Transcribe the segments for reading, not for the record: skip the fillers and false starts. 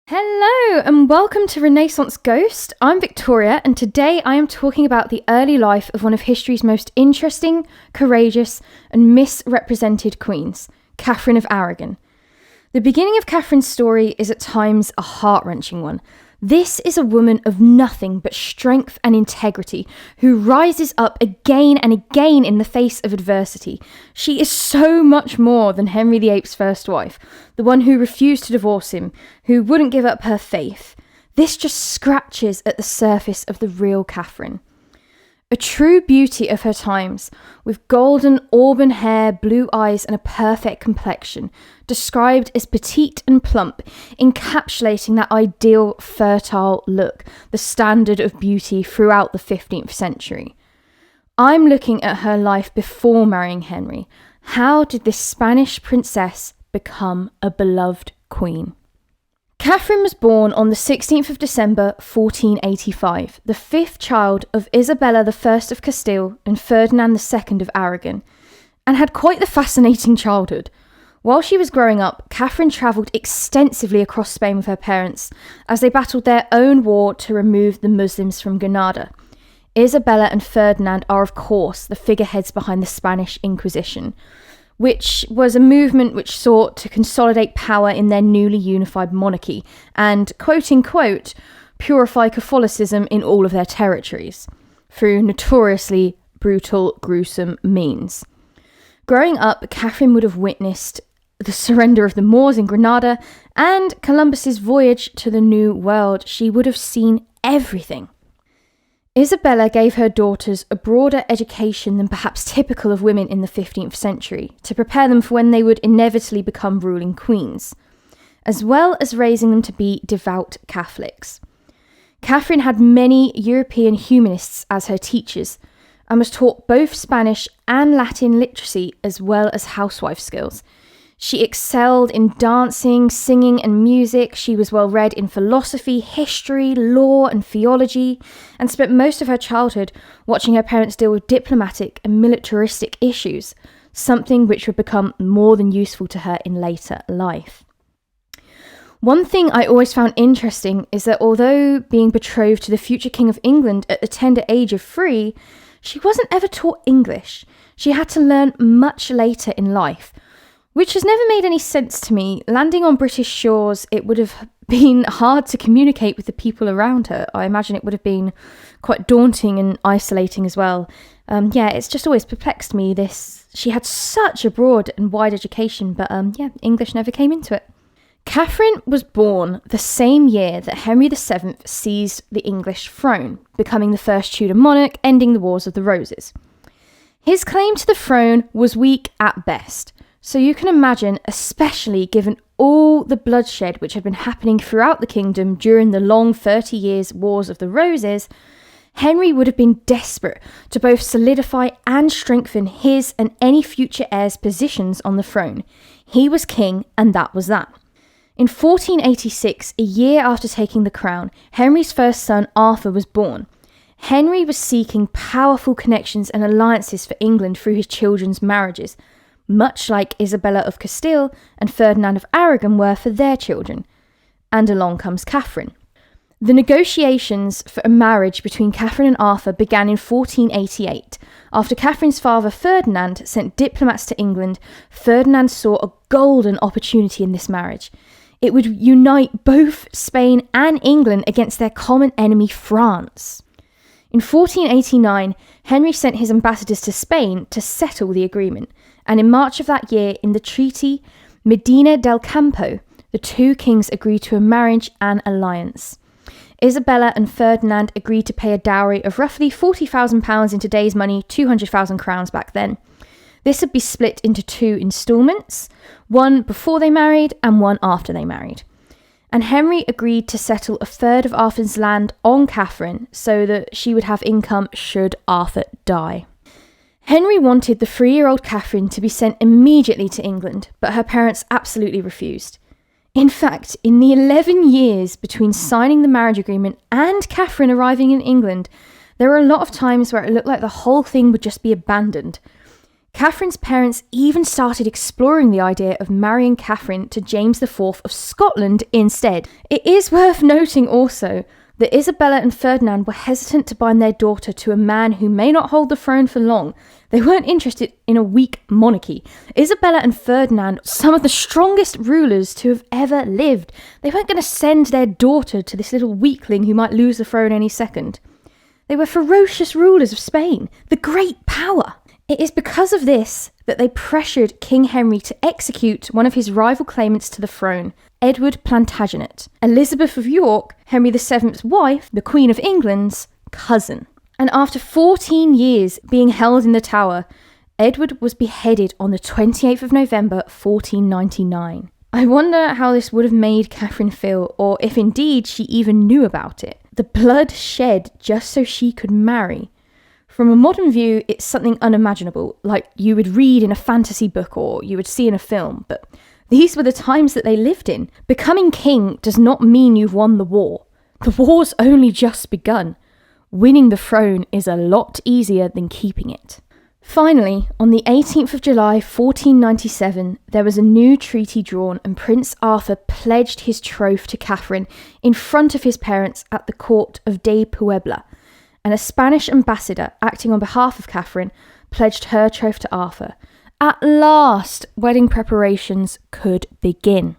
Hello and welcome to Renaissance Ghost. I'm Victoria and today I am talking about the early life of one of history's most interesting, courageous and misrepresented queens, Catherine of Aragon. The beginning of Catherine's story is at times a heart-wrenching one. This is a woman of nothing but strength and integrity who rises up again and again in the face of adversity. She is so much more than Henry VIII's first wife, the one who refused to divorce him, who wouldn't give up her faith. This just scratches at the surface of the real Catherine. A true beauty of her times, with golden auburn hair, blue eyes and a perfect complexion, described as petite and plump, encapsulating that ideal fertile look, the standard of beauty throughout the 15th century. I'm looking at her life before marrying Henry. How did this Spanish princess become a beloved queen? Catherine was born on the 16th of December 1485, the fifth child of Isabella I of Castile and Ferdinand II of Aragon, and had quite the fascinating childhood. While she was growing up, Catherine travelled extensively across Spain with her parents as they battled their own war to remove the Muslims from Granada. Isabella and Ferdinand are of course the figureheads behind the Spanish Inquisition, which was a movement which sought to consolidate power in their newly unified monarchy and, quote-unquote, purify Catholicism in all of their territories, through notoriously brutal, gruesome means. Growing up, Catherine would have witnessed the surrender of the Moors in Granada and Columbus's voyage to the New World. She would have seen everything. Isabella gave her daughters a broader education than perhaps typical of women in the 15th century, to prepare them for when they would inevitably become ruling queens, as well as raising them to be devout Catholics. Catherine had many European humanists as her teachers, and was taught both Spanish and Latin literacy as well as housewife skills. She excelled in dancing, singing and music. She was well read in philosophy, history, law and theology, and spent most of her childhood watching her parents deal with diplomatic and militaristic issues, something which would become more than useful to her in later life. One thing I always found interesting is that although being betrothed to the future King of England at the tender age of 3, she wasn't ever taught English. She had to learn much later in life, which has never made any sense to me. Landing on British shores, it would have been hard to communicate with the people around her. I imagine it would have been quite daunting and isolating as well. It's just always perplexed me, this. She had such a broad and wide education, but English never came into it. Catherine was born the same year that Henry VII seized the English throne, becoming the first Tudor monarch, ending the Wars of the Roses. His claim to the throne was weak at best. So you can imagine, especially given all the bloodshed which had been happening throughout the kingdom during the long 30 years Wars of the Roses, Henry would have been desperate to both solidify and strengthen his and any future heirs' positions on the throne. He was king, and that was that. In 1486, a year after taking the crown, Henry's first son Arthur was born. Henry was seeking powerful connections and alliances for England through his children's marriages, much like Isabella of Castile and Ferdinand of Aragon were for their children. And along comes Catherine. The negotiations for a marriage between Catherine and Arthur began in 1488. After Catherine's father Ferdinand sent diplomats to England, Ferdinand saw a golden opportunity in this marriage. It would unite both Spain and England against their common enemy France. In 1489, Henry sent his ambassadors to Spain to settle the agreement, and in March of that year, in the treaty Medina del Campo, the two kings agreed to a marriage and alliance. Isabella and Ferdinand agreed to pay a dowry of roughly £40,000 in today's money, 200,000 crowns back then. This would be split into 2 instalments, one before they married and one after they married. And Henry agreed to settle a third of Arthur's land on Catherine so that she would have income should Arthur die. Henry wanted the 3-year-old Catherine to be sent immediately to England, but her parents absolutely refused. In fact, in the 11 years between signing the marriage agreement and Catherine arriving in England, there were a lot of times where it looked like the whole thing would just be abandoned. Catherine's parents even started exploring the idea of marrying Catherine to James IV of Scotland instead. It is worth noting also that Isabella and Ferdinand were hesitant to bind their daughter to a man who may not hold the throne for long. They weren't interested in a weak monarchy. Isabella and Ferdinand, some of the strongest rulers to have ever lived. They weren't going to send their daughter to this little weakling who might lose the throne any second. They were ferocious rulers of Spain, the great power. It is because of this that they pressured King Henry to execute one of his rival claimants to the throne, Edward Plantagenet, Elizabeth of York, Henry VII's wife, the Queen of England's cousin. And after 14 years being held in the Tower, Edward was beheaded on the 28th of November 1499. I wonder how this would have made Catherine feel, or if indeed she even knew about it. The blood shed just so she could marry. From a modern view, it's something unimaginable, like you would read in a fantasy book or you would see in a film, but these were the times that they lived in. Becoming king does not mean you've won the war. The war's only just begun. Winning the throne is a lot easier than keeping it. Finally, on the 18th of July 1497, there was a new treaty drawn and Prince Arthur pledged his troth to Catherine in front of his parents at the court of de Puebla, and a Spanish ambassador acting on behalf of Catherine pledged her troth to Arthur. At last, wedding preparations could begin.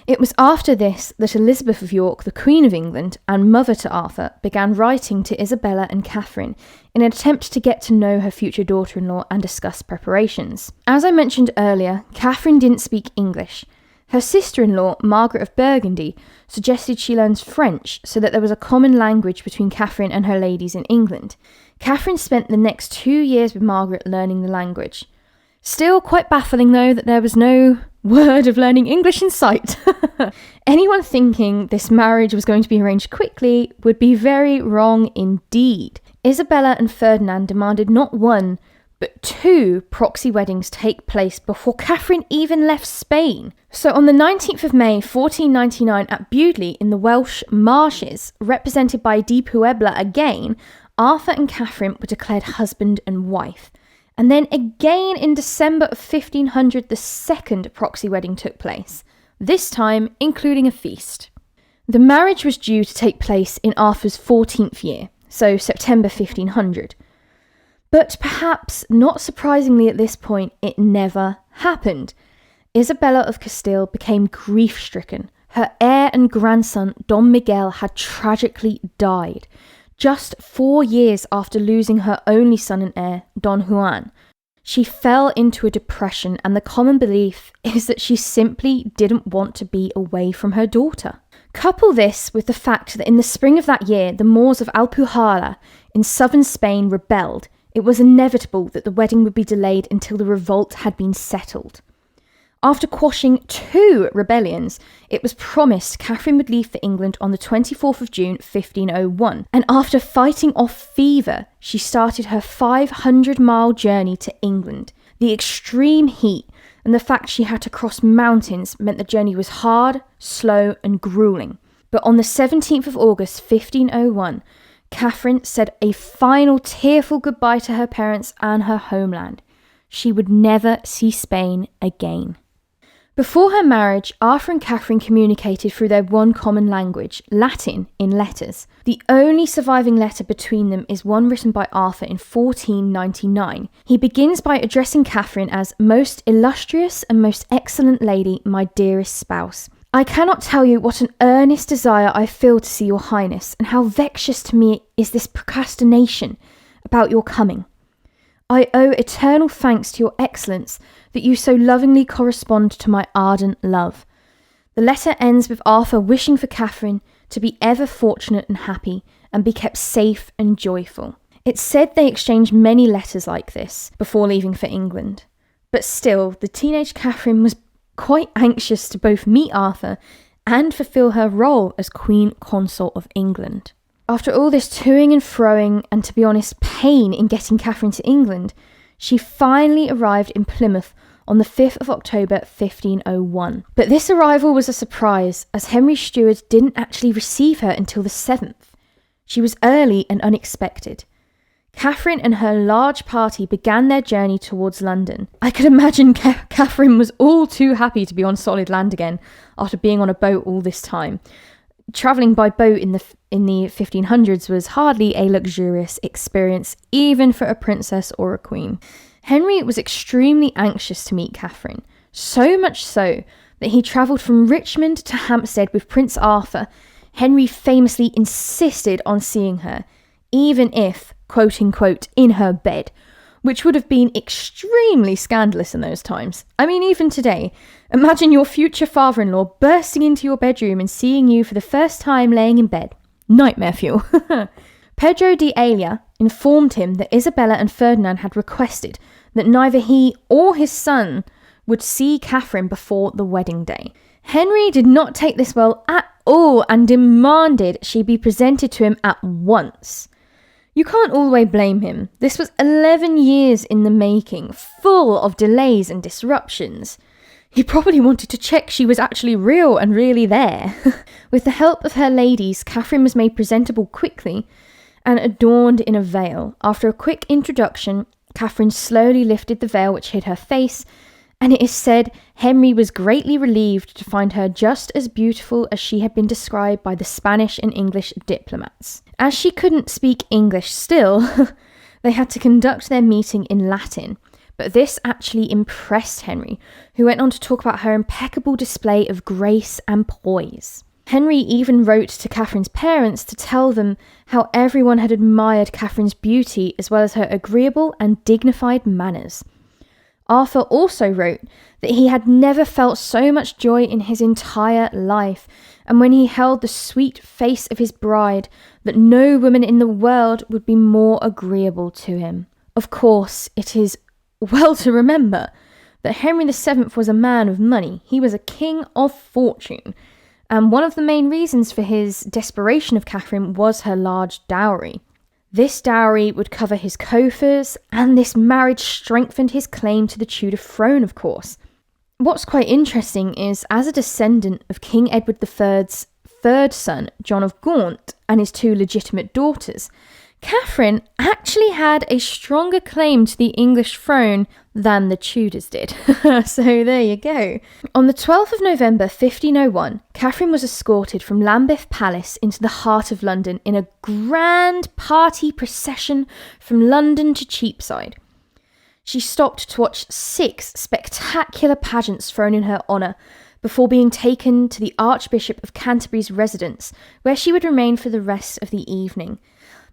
It was after this that Elizabeth of York, the Queen of England and mother to Arthur, began writing to Isabella and Catherine in an attempt to get to know her future daughter-in-law and discuss preparations. As I mentioned earlier, Catherine didn't speak English. Her sister-in-law, Margaret of Burgundy, suggested she learns French so that there was a common language between Catherine and her ladies in England. Catherine spent the next 2 years with Margaret learning the language. Still quite baffling though that there was no word of learning English in sight. Anyone thinking this marriage was going to be arranged quickly would be very wrong indeed. Isabella and Ferdinand demanded not one, but 2 proxy weddings take place before Catherine even left Spain. So on the 19th of May 1499 at Bewdley in the Welsh Marshes, represented by de Puebla again, Arthur and Catherine were declared husband and wife. And then again in December of 1500, the second proxy wedding took place, this time including a feast. The marriage was due to take place in Arthur's 14th year, so September 1500. But perhaps not surprisingly at this point, it never happened. Isabella of Castile became grief-stricken. Her heir and grandson, Don Miguel, had tragically died, just 4 years after losing her only son and heir, Don Juan. She fell into a depression, and the common belief is that she simply didn't want to be away from her daughter. Couple this with the fact that in the spring of that year, the Moors of Alpujarra in southern Spain rebelled. It was inevitable that the wedding would be delayed until the revolt had been settled. After quashing 2 rebellions, it was promised Catherine would leave for England on the 24th of June 1501, and after fighting off fever, she started her 500-mile journey to England. The extreme heat and the fact she had to cross mountains meant the journey was hard, slow and gruelling. But on the 17th of August 1501, Catherine said a final tearful goodbye to her parents and her homeland. She would never see Spain again. Before her marriage, Arthur and Catherine communicated through their one common language, Latin, in letters. The only surviving letter between them is one written by Arthur in 1499. He begins by addressing Catherine as "most illustrious and most excellent lady, my dearest spouse. I cannot tell you what an earnest desire I feel to see your highness, and how vexatious to me is this procrastination about your coming. I owe eternal thanks to your excellence that you so lovingly correspond to my ardent love." The letter ends with Arthur wishing for Catherine to be ever fortunate and happy and be kept safe and joyful. It's said they exchanged many letters like this before leaving for England. But still, the teenage Catherine was quite anxious to both meet Arthur and fulfill her role as Queen Consort of England. After all this toing and froing, and to be honest, pain in getting Catherine to England, she finally arrived in Plymouth on the 5th of October 1501. But this arrival was a surprise, as Henry's steward didn't actually receive her until the 7th. She was early and unexpected. Catherine and her large party began their journey towards London. I could imagine Catherine was all too happy to be on solid land again after being on a boat all this time. Travelling by boat in the 1500s was hardly a luxurious experience, even for a princess or a queen. Henry was extremely anxious to meet Catherine, so much so that he travelled from Richmond to Hampstead with Prince Arthur. Henry famously insisted on seeing her, even if, quote-unquote, in her bed, which would have been extremely scandalous in those times. I mean, even today, imagine your future father-in-law bursting into your bedroom and seeing you for the first time laying in bed. Nightmare fuel. Pedro de Ayala informed him that Isabella and Ferdinand had requested that neither he or his son would see Catherine before the wedding day. Henry did not take this well at all and demanded she be presented to him at once. You can't all the way blame him. This was 11 years in the making, full of delays and disruptions. He probably wanted to check she was actually real and really there. With the help of her ladies, Catherine was made presentable quickly and adorned in a veil. After a quick introduction, Catherine slowly lifted the veil which hid her face, and it is said Henry was greatly relieved to find her just as beautiful as she had been described by the Spanish and English diplomats. As she couldn't speak English still, they had to conduct their meeting in Latin, but this actually impressed Henry, who went on to talk about her impeccable display of grace and poise. Henry even wrote to Catherine's parents to tell them how everyone had admired Catherine's beauty as well as her agreeable and dignified manners. Arthur also wrote that he had never felt so much joy in his entire life, and when he held the sweet face of his bride, that no woman in the world would be more agreeable to him. Of course, it is well to remember that Henry VII was a man of money. He was a king of fortune, and one of the main reasons for his desperation of Catherine was her large dowry. This dowry would cover his coffers, and this marriage strengthened his claim to the Tudor throne, of course. What's quite interesting is, as a descendant of King Edward III's third son, John of Gaunt, and his two legitimate daughters, Catherine actually had a stronger claim to the English throne than the Tudors did. So there you go. On the 12th of November 1501, Catherine was escorted from Lambeth Palace into the heart of London in a grand party procession from London to Cheapside. She stopped to watch 6 spectacular pageants thrown in her honour before being taken to the Archbishop of Canterbury's residence, where she would remain for the rest of the evening.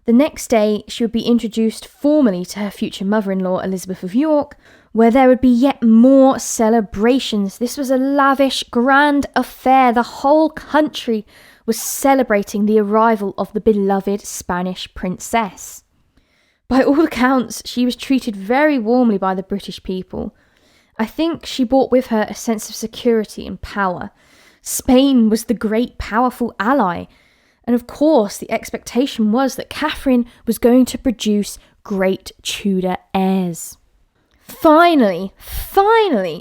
The next day, she would be introduced formally to her future mother-in-law, Elizabeth of York, where there would be yet more celebrations. This was a lavish, grand affair. The whole country was celebrating the arrival of the beloved Spanish princess. By all accounts, she was treated very warmly by the British people. I think she brought with her a sense of security and power. Spain was the great, powerful ally. And of course, the expectation was that Catherine was going to produce great Tudor heirs. Finally,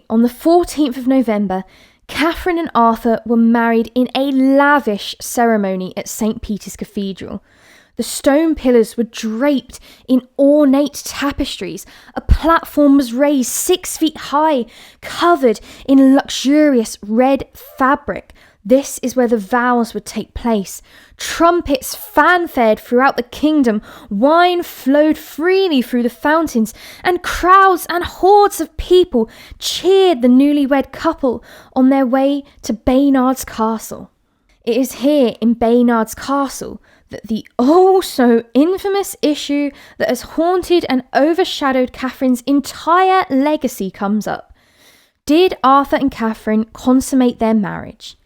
on the 14th of November, Catherine and Arthur were married in a lavish ceremony at St. Peter's Cathedral. The stone pillars were draped in ornate tapestries. A platform was raised 6 feet high, covered in luxurious red fabric. This is where the vows would take place. Trumpets fanfared throughout the kingdom, wine flowed freely through the fountains, and crowds and hordes of people cheered the newlywed couple on their way to Baynard's Castle. It is here in Baynard's Castle that the so infamous issue that has haunted and overshadowed Catherine's entire legacy comes up. Did Arthur and Catherine consummate their marriage?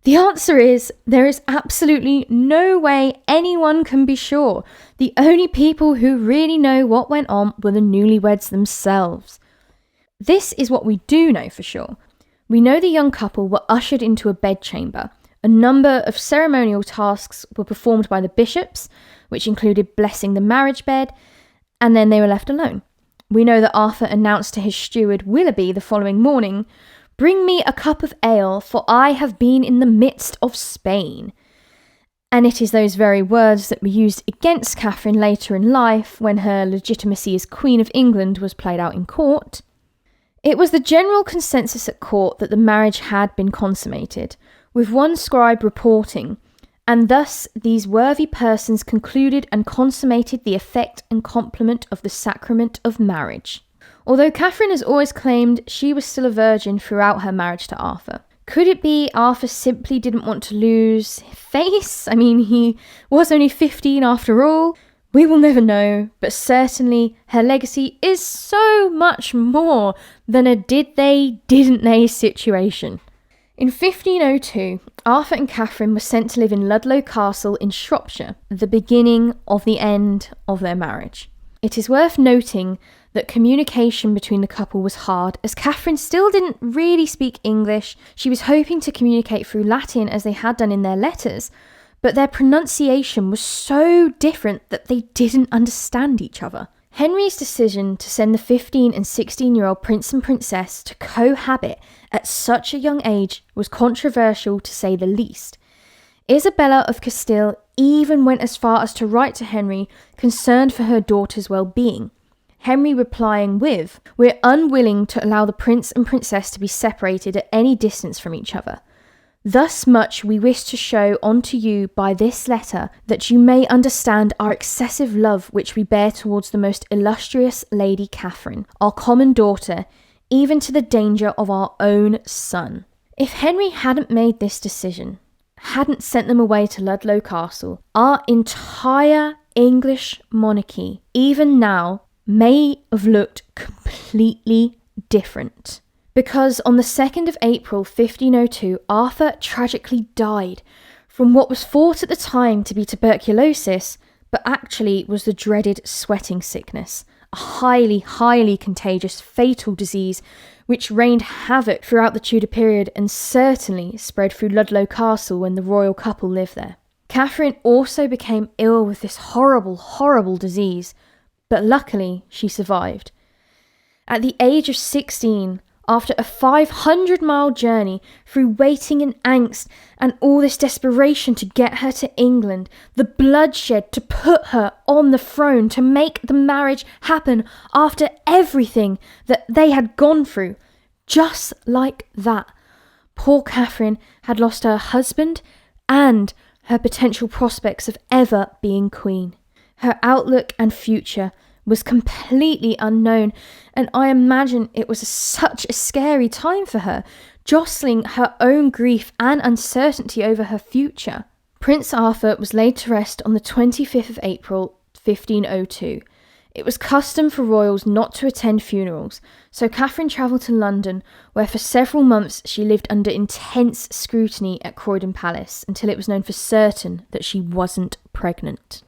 The answer is, there is absolutely no way anyone can be sure. The only people who really know what went on were the newlyweds themselves. This is what we do know for sure. We know the young couple were ushered into a bedchamber. A number of ceremonial tasks were performed by the bishops, which included blessing the marriage bed, and then they were left alone. We know that Arthur announced to his steward Willoughby the following morning, "Bring me a cup of ale, for I have been in the midst of Spain." And it is those very words that were used against Catherine later in life when her legitimacy as Queen of England was played out in court. It was the general consensus at court that the marriage had been consummated, with one scribe reporting, and thus these worthy persons concluded and consummated the effect and complement of the sacrament of marriage. Although Catherine has always claimed she was still a virgin throughout her marriage to Arthur. Could it be Arthur simply didn't want to lose face? I mean, he was only 15 after all. We will never know, but certainly her legacy is so much more than a did they, didn't they situation. In 1502, Arthur and Catherine were sent to live in Ludlow Castle in Shropshire, the beginning of the end of their marriage. It is worth noting that communication between the couple was hard, as Catherine still didn't really speak English. She was hoping to communicate through Latin as they had done in their letters, but their pronunciation was so different that they didn't understand each other. Henry's decision to send the 15 and 16-year-old prince and princess to cohabit at such a young age was controversial to say the least. Isabella of Castile even went as far as to write to Henry, concerned for her daughter's well-being. Henry replying with, "We're unwilling to allow the prince and princess to be separated at any distance from each other. Thus much we wish to show unto you by this letter, that you may understand our excessive love which we bear towards the most illustrious Lady Catherine, our common daughter, even to the danger of our own son." If Henry hadn't made this decision, hadn't sent them away to Ludlow Castle, our entire English monarchy, even now, may have looked completely different. Because on the 2nd of April 1502, Arthur tragically died from what was thought at the time to be tuberculosis, but actually was the dreaded sweating sickness, a highly, highly contagious, fatal disease which rained havoc throughout the Tudor period and certainly spread through Ludlow Castle when the royal couple lived there. Catherine also became ill with this horrible, horrible disease, but luckily she survived. At the age of 16, after a 500-mile journey through waiting and angst and all this desperation to get her to England, the bloodshed to put her on the throne, to make the marriage happen after everything that they had gone through, just like that, poor Catherine had lost her husband and her potential prospects of ever being queen. Her outlook and future was completely unknown, and I imagine it was such a scary time for her, jostling her own grief and uncertainty over her future. Prince Arthur was laid to rest on the 25th of April 1502. It was custom for royals not to attend funerals, so Catherine travelled to London, where for several months she lived under intense scrutiny at Croydon Palace until it was known for certain that she wasn't pregnant.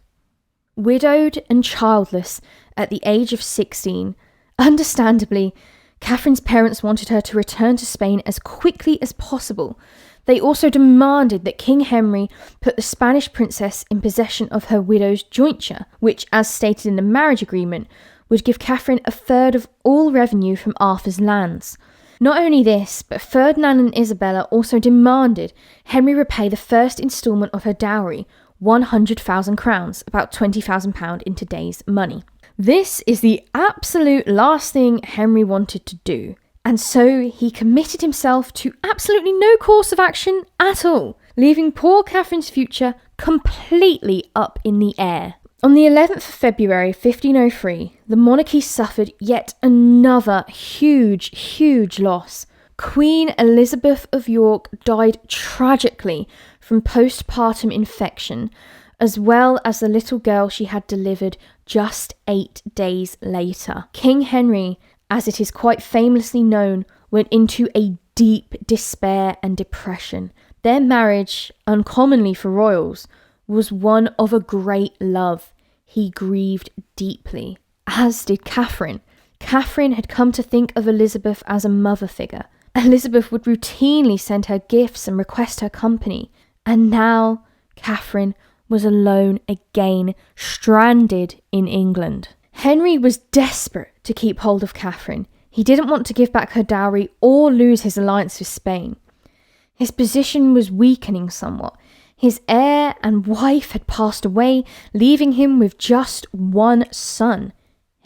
Widowed and childless at the age of 16, understandably, Catherine's parents wanted her to return to Spain as quickly as possible. They also demanded that King Henry put the Spanish princess in possession of her widow's jointure, which, as stated in the marriage agreement, would give Catherine a third of all revenue from Arthur's lands. Not only this, but Ferdinand and Isabella also demanded Henry repay the first instalment of her dowry, 100,000 crowns, about £20,000 in today's money. This is the absolute last thing Henry wanted to do, and so he committed himself to absolutely no course of action at all, leaving poor Catherine's future completely up in the air. On the 11th of February 1503, the monarchy suffered yet another huge loss. Queen Elizabeth of York died tragically from postpartum infection, as well as the little girl she had delivered just 8 days later. King Henry, as it is quite famously known, went into a deep despair and depression. Their marriage, uncommonly for royals, was one of a great love. He grieved deeply, as did Catherine. Catherine had come to think of Elizabeth as a mother figure. Elizabeth would routinely send her gifts and request her company. And now Catherine was alone again, stranded in England. Henry was desperate to keep hold of Catherine. He didn't want to give back her dowry or lose his alliance with Spain. His position was weakening somewhat. His heir and wife had passed away, leaving him with just one son,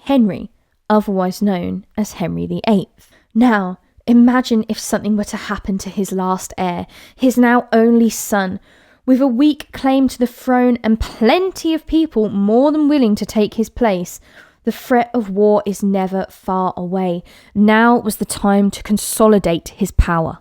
Henry, otherwise known as Henry VIII. Now, imagine if something were to happen to his last heir, his now only son, with a weak claim to the throne and plenty of people more than willing to take his place. The threat of war is never far away. Now was the time to consolidate his power.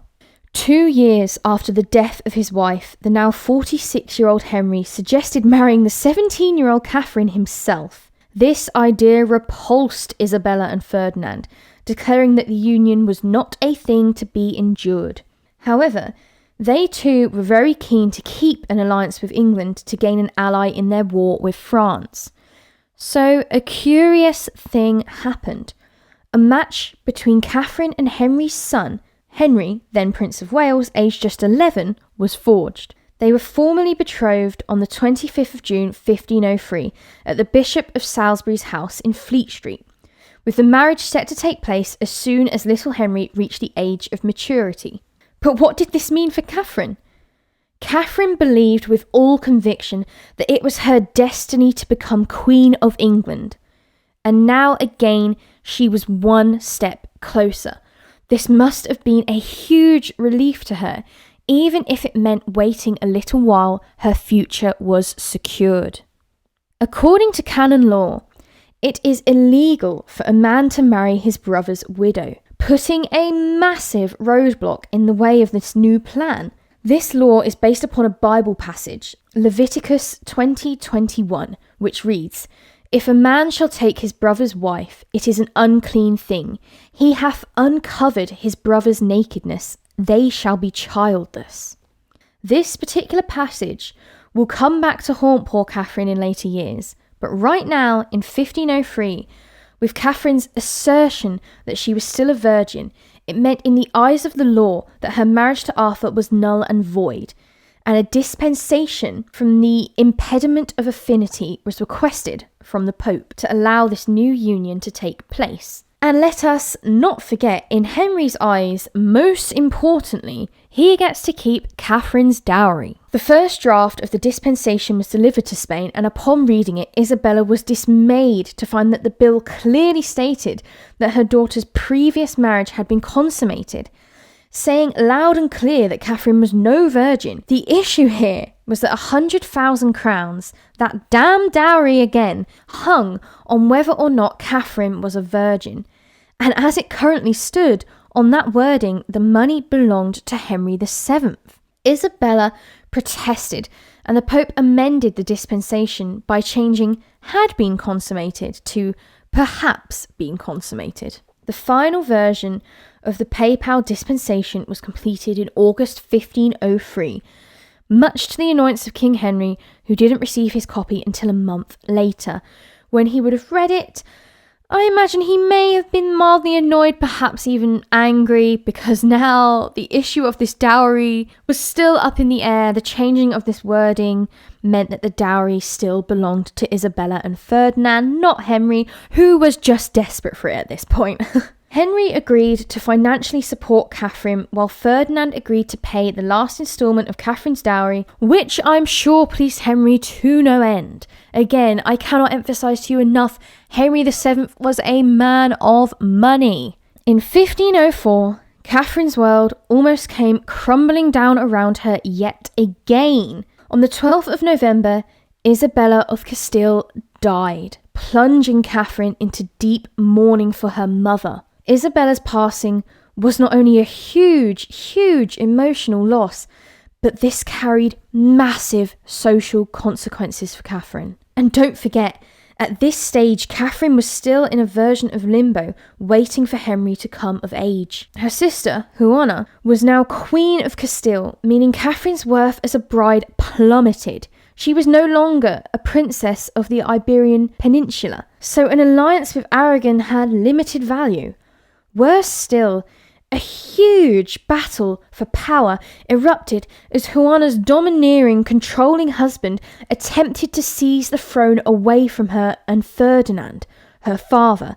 2 years after the death of his wife, the now 46-year-old Henry suggested marrying the 17-year-old Catherine himself. This idea repulsed Isabella and Ferdinand, declaring that the union was not a thing to be endured. However, they too were very keen to keep an alliance with England to gain an ally in their war with France. So a curious thing happened. A match between Catherine and Henry's son, Henry, then Prince of Wales, aged just 11, was forged. They were formally betrothed on the 25th of June 1503 at the Bishop of Salisbury's house in Fleet Street, with the marriage set to take place as soon as little Henry reached the age of maturity. But what did this mean for Catherine? Catherine believed with all conviction that it was her destiny to become Queen of England. And now again, she was one step closer. This must have been a huge relief to her, even if it meant waiting a little while her future was secured. According to canon law, it is illegal for a man to marry his brother's widow, putting a massive roadblock in the way of this new plan. This law is based upon a Bible passage, Leviticus 20:21, which reads, "If a man shall take his brother's wife, it is an unclean thing. He hath uncovered his brother's nakedness. They shall be childless." This particular passage will come back to haunt poor Catherine in later years. But right now, in 1503, with Catherine's assertion that she was still a virgin, it meant in the eyes of the law that her marriage to Arthur was null and void, and a dispensation from the impediment of affinity was requested from the Pope to allow this new union to take place. And let us not forget, in Henry's eyes, most importantly, he gets to keep Catherine's dowry. The first draft of the dispensation was delivered to Spain, and upon reading it, Isabella was dismayed to find that the bill clearly stated that her daughter's previous marriage had been consummated, saying loud and clear that Catherine was no virgin. The issue here was that 100,000 crowns, that damn dowry again, hung on whether or not Catherine was a virgin. And as it currently stood, on that wording, the money belonged to Henry VII. Isabella protested, and the Pope amended the dispensation by changing "had been consummated" to "perhaps been consummated." The final version of the papal dispensation was completed in August 1503, much to the annoyance of King Henry, who didn't receive his copy until a month later. When he would have read it, I imagine he may have been mildly annoyed, perhaps even angry, because now the issue of this dowry was still up in the air. The changing of this wording meant that the dowry still belonged to Isabella and Ferdinand, not Henry, who was just desperate for it at this point. Henry agreed to financially support Catherine, while Ferdinand agreed to pay the last instalment of Catherine's dowry, which I'm sure pleased Henry to no end. Again, I cannot emphasise to you enough, Henry VII was a man of money. In 1504, Catherine's world almost came crumbling down around her yet again. On the 12th of November, Isabella of Castile died, plunging Catherine into deep mourning for her mother. Isabella's passing was not only a huge emotional loss, but this carried massive social consequences for Catherine. And don't forget, at this stage, Catherine was still in a version of limbo, waiting for Henry to come of age. Her sister, Juana, was now Queen of Castile, meaning Catherine's worth as a bride plummeted. She was no longer a princess of the Iberian Peninsula, so an alliance with Aragon had limited value. Worse still, a huge battle for power erupted as Juana's domineering, controlling husband attempted to seize the throne away from her and Ferdinand, her father,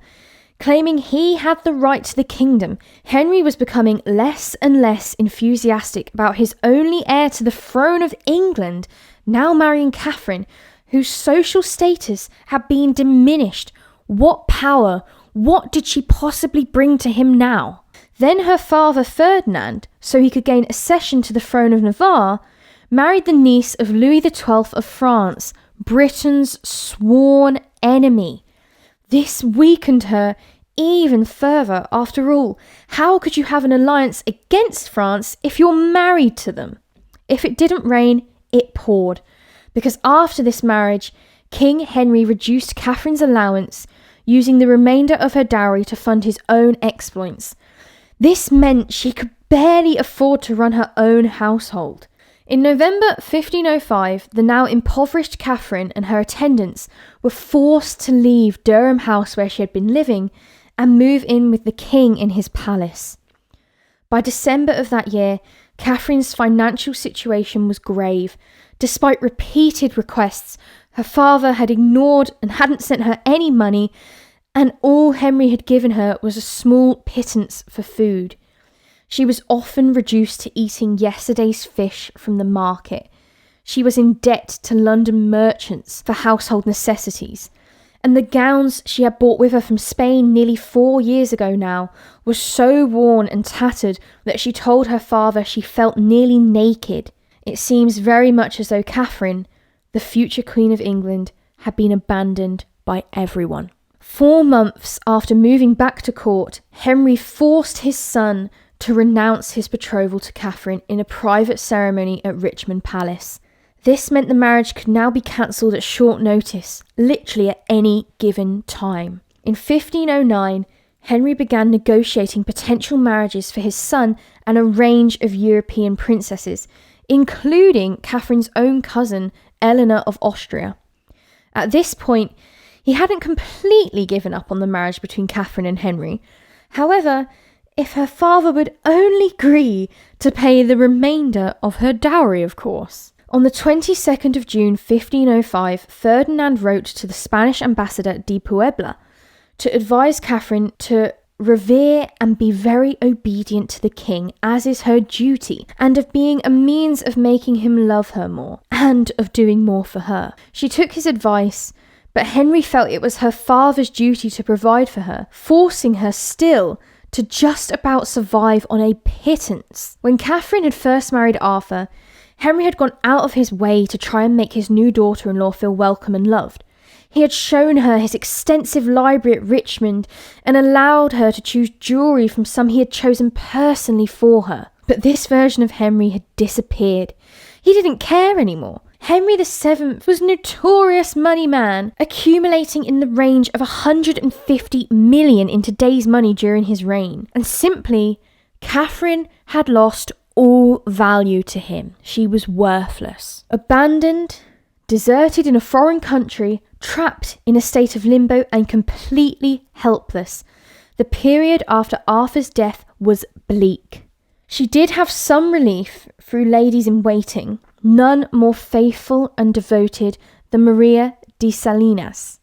Claiming he had the right to the kingdom, Henry was becoming less and less enthusiastic about his only heir to the throne of England now marrying Catherine, whose social status had been diminished. What power, what did she possibly bring to him now? Then her father Ferdinand, so he could gain accession to the throne of Navarre, married the niece of Louis XII of France, Britain's sworn enemy. This weakened her even further. After all, how could you have an alliance against France if you're married to them? If it didn't rain, it poured. Because after this marriage, King Henry reduced Catherine's allowance, using the remainder of her dowry to fund his own exploits. This meant she could barely afford to run her own household. In November 1505, the now impoverished Catherine and her attendants were forced to leave Durham House where she had been living and move in with the king in his palace. By December of that year, Catherine's financial situation was grave. Despite repeated requests, her father had ignored and hadn't sent her any money, and all Henry had given her was a small pittance for food. She was often reduced to eating yesterday's fish from the market. She was in debt to London merchants for household necessities, and the gowns she had brought with her from Spain nearly 4 years ago now were so worn and tattered that she told her father she felt nearly naked. It seems very much as though Catherine, the future Queen of England, had been abandoned by everyone. 4 months after moving back to court, Henry forced his son to renounce his betrothal to Catherine in a private ceremony at Richmond Palace. This meant the marriage could now be cancelled at short notice, literally at any given time. In 1509, Henry began negotiating potential marriages for his son and a range of European princesses, including Catherine's own cousin, Eleanor of Austria. At this point, he hadn't completely given up on the marriage between Catherine and Henry. However, if her father would only agree to pay the remainder of her dowry, of course. On the 22nd of June 1505, Ferdinand wrote to the Spanish ambassador de Puebla to advise Catherine to revere and be very obedient to the king, as is her duty, and of being a means of making him love her more, and of doing more for her. She took his advice, but Henry felt it was her father's duty to provide for her, forcing her still to just about survive on a pittance. When Catherine had first married Arthur, Henry had gone out of his way to try and make his new daughter-in-law feel welcome and loved. He had shown her his extensive library at Richmond and allowed her to choose jewellery from some he had chosen personally for her. But this version of Henry had disappeared. He didn't care anymore. Henry VII was a notorious money man, accumulating in the range of 150 million in today's money during his reign. And simply, Catherine had lost all value to him. She was worthless. Abandoned, deserted in a foreign country, trapped in a state of limbo and completely helpless. The period after Arthur's death was bleak. She did have some relief through ladies in waiting, none more faithful and devoted than Maria de Salinas.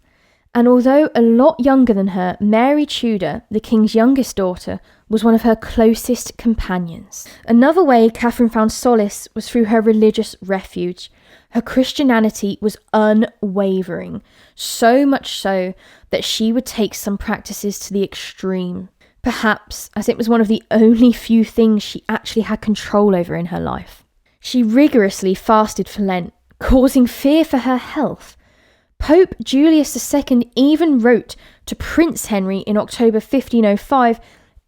And although a lot younger than her, Mary Tudor, the king's youngest daughter, was one of her closest companions. Another way Catherine found solace was through her religious refuge. Her Christianity was unwavering, so much so that she would take some practices to the extreme. Perhaps as it was one of the only few things she actually had control over in her life. She rigorously fasted for Lent, causing fear for her health. Pope Julius II even wrote to Prince Henry in October 1505,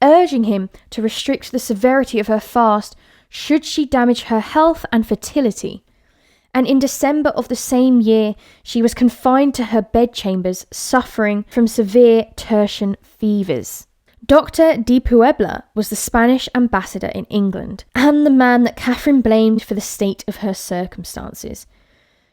urging him to restrict the severity of her fast should she damage her health and fertility. And in December of the same year, she was confined to her bedchambers, suffering from severe tertian fevers. Dr. de Puebla was the Spanish ambassador in England, and the man that Catherine blamed for the state of her circumstances.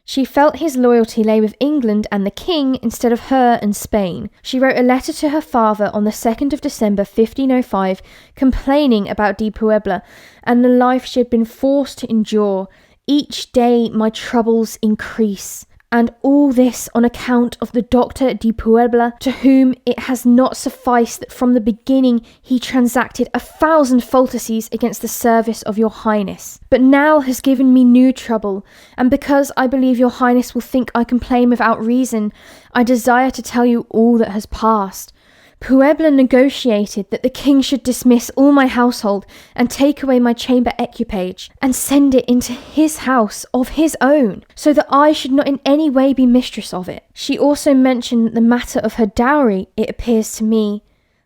She felt his loyalty lay with England and the king instead of her and Spain. She wrote a letter to her father on the 2nd of December 1505, complaining about de Puebla and the life she had been forced to endure. Each day my troubles increase, And all this on account of the Doctor de Puebla, to whom it has not sufficed that from the beginning he transacted 1,000 falsities against the service of your Highness, but now has given me new trouble, and because I believe your Highness will think I complain without reason, I desire to tell you all that has passed. Puebla negotiated that the king should dismiss all my household and take away my chamber equipage and send it into his house of his own, so that I should not in any way be mistress of it. She also mentioned the matter of her dowry. It appears to me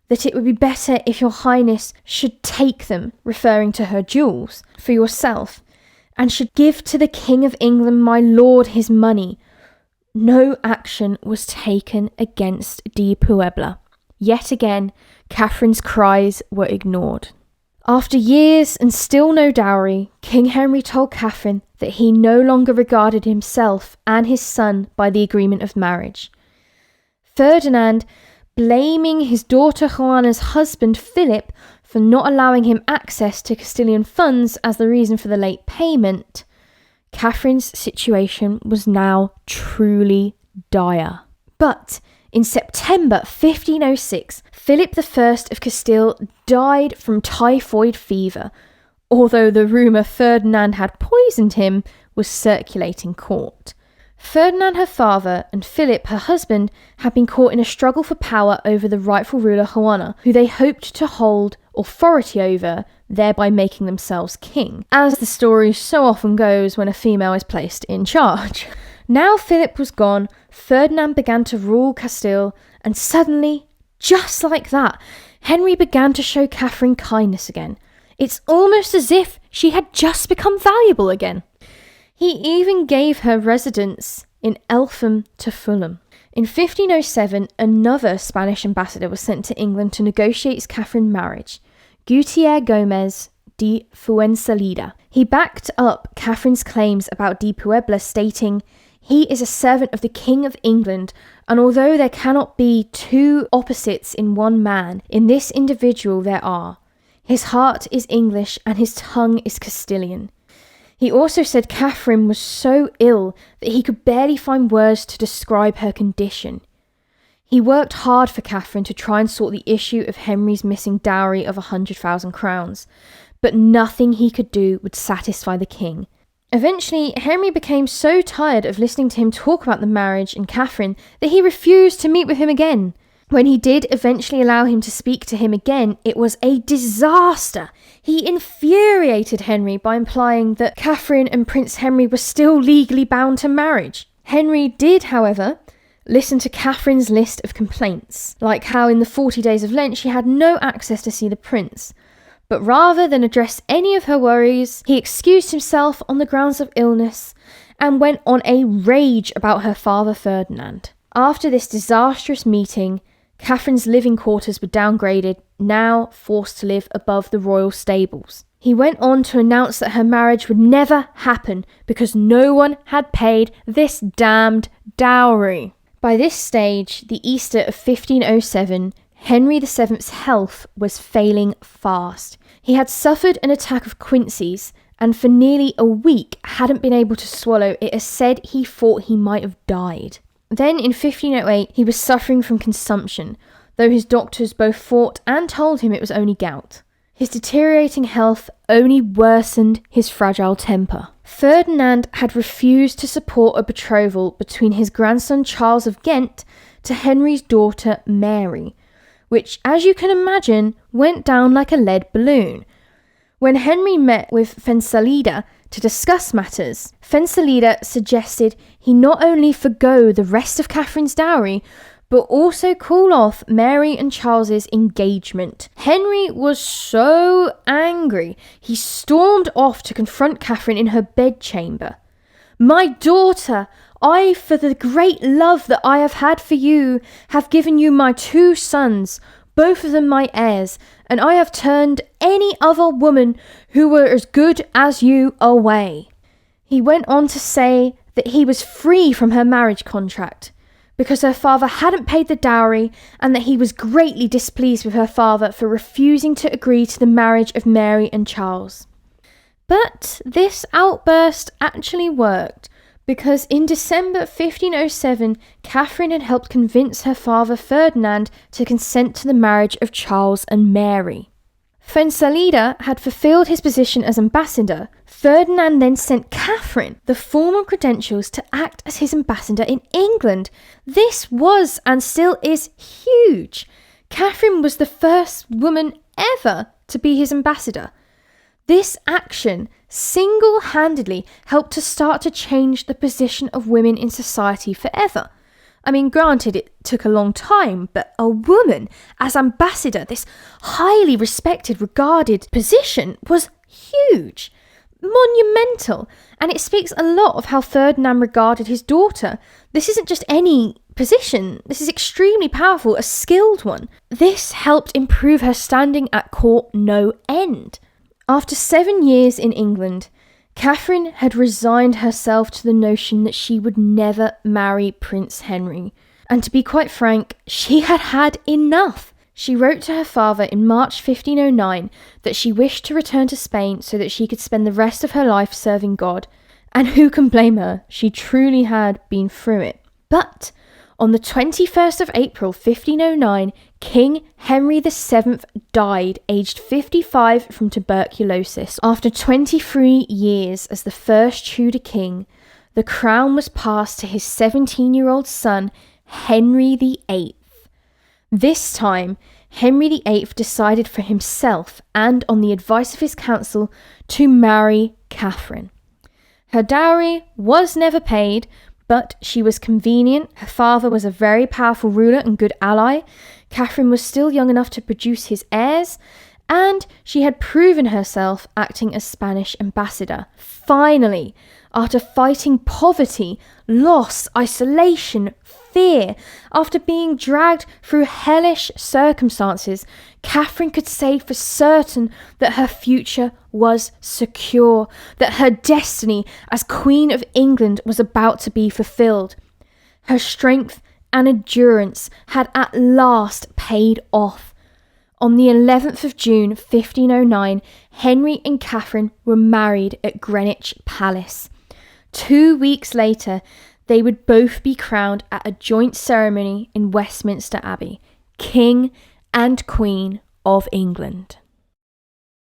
that it would be better if your Highness should take them, referring to her jewels, for yourself, and should give to the King of England my lord his money. No action was taken against de Puebla. Yet again, Catherine's cries were ignored. After years and still no dowry, King Henry told Catherine that he no longer regarded himself and his son by the agreement of marriage. Ferdinand, blaming his daughter Juana's husband Philip for not allowing him access to Castilian funds as the reason for the late payment, Catherine's situation was now truly dire. But in September 1506, Philip I of Castile died from typhoid fever, although the rumour Ferdinand had poisoned him was circulating court. Ferdinand, her father, and Philip, her husband, had been caught in a struggle for power over the rightful ruler Juana, who they hoped to hold authority over, thereby making themselves king, as the story so often goes when a female is placed in charge. Now Philip was gone, Ferdinand began to rule Castile, and suddenly, just like that, Henry began to show Catherine kindness again. It's almost as if she had just become valuable again. He even gave her residence in Eltham to Fulham. In 1507, another Spanish ambassador was sent to England to negotiate Catherine's marriage, Gutierre Gomez de Fuensalida. He backed up Catherine's claims about de Puebla, stating, "He is a servant of the King of England, and although there cannot be two opposites in one man, in this individual there are. His heart is English and his tongue is Castilian." He also said Catherine was so ill that he could barely find words to describe her condition. He worked hard for Catherine to try and sort the issue of Henry's missing dowry of 100,000 crowns, but nothing he could do would satisfy the king. Eventually, Henry became so tired of listening to him talk about the marriage and Catherine that he refused to meet with him again. When he did eventually allow him to speak to him again, it was a disaster. He infuriated Henry by implying that Catherine and Prince Henry were still legally bound to marriage. Henry did, however, listen to Catherine's list of complaints, like how in the 40 days of Lent she had no access to see the prince. But rather than address any of her worries, he excused himself on the grounds of illness and went on a rage about her father Ferdinand. After this disastrous meeting, Catherine's living quarters were downgraded, now forced to live above the royal stables. He went on to announce that her marriage would never happen because no one had paid this damned dowry. By this stage, the Easter of 1507, Henry VII's health was failing fast. He had suffered an attack of quinsys, and for nearly a week hadn't been able to swallow. It is said he thought he might have died. Then in 1508, he was suffering from consumption, though his doctors both thought and told him it was only gout. His deteriorating health only worsened his fragile temper. Ferdinand had refused to support a betrothal between his grandson Charles of Ghent to Henry's daughter Mary, which, as you can imagine, went down like a lead balloon. When Henry met with Fuensalida to discuss matters, Fuensalida suggested he not only forgo the rest of Catherine's dowry, but also call off Mary and Charles's engagement. Henry was so angry, he stormed off to confront Catherine in her bedchamber. "My daughter, I, for the great love that I have had for you, have given you my 2 sons, both of them my heirs, and I have turned any other woman who were as good as you away." He went on to say that he was free from her marriage contract because her father hadn't paid the dowry, and that he was greatly displeased with her father for refusing to agree to the marriage of Mary and Charles. But this outburst actually worked, because in December 1507, Catherine had helped convince her father Ferdinand to consent to the marriage of Charles and Mary. Fuensalida had fulfilled his position as ambassador. Ferdinand then sent Catherine the formal credentials to act as his ambassador in England. This was and still is huge. Catherine was the first woman ever to be his ambassador. This action single-handedly helped to start to change the position of women in society forever. I mean, granted, it took a long time, but a woman as ambassador, this highly respected, regarded position, was huge, monumental, and it speaks a lot of how Ferdinand regarded his daughter. This isn't just any position, this is extremely powerful, a skilled one. This helped improve her standing at court no end. After 7 years in England, Catherine had resigned herself to the notion that she would never marry Prince Henry. And to be quite frank, she had had enough. She wrote to her father in March 1509 that she wished to return to Spain so that she could spend the rest of her life serving God. And who can blame her? She truly had been through it. But on the 21st of April 1509, King Henry VII died, aged 55 from tuberculosis. After 23 years as the first Tudor king, the crown was passed to his 17-year-old son, Henry VIII. This time, Henry VIII decided for himself and on the advice of his council to marry Catherine. Her dowry was never paid, but she was convenient. Her father was a very powerful ruler and good ally. Catherine was still young enough to produce his heirs, and she had proven herself acting as Spanish ambassador. Finally, after fighting poverty, loss, isolation, fear, after being dragged through hellish circumstances, Catherine could say for certain that her future was secure, that her destiny as Queen of England was about to be fulfilled. Her strength and endurance had at last paid off. On the 11th of June 1509, Henry and Catherine were married at Greenwich Palace. 2 weeks later, they would both be crowned at a joint ceremony in Westminster Abbey, King and Queen of England.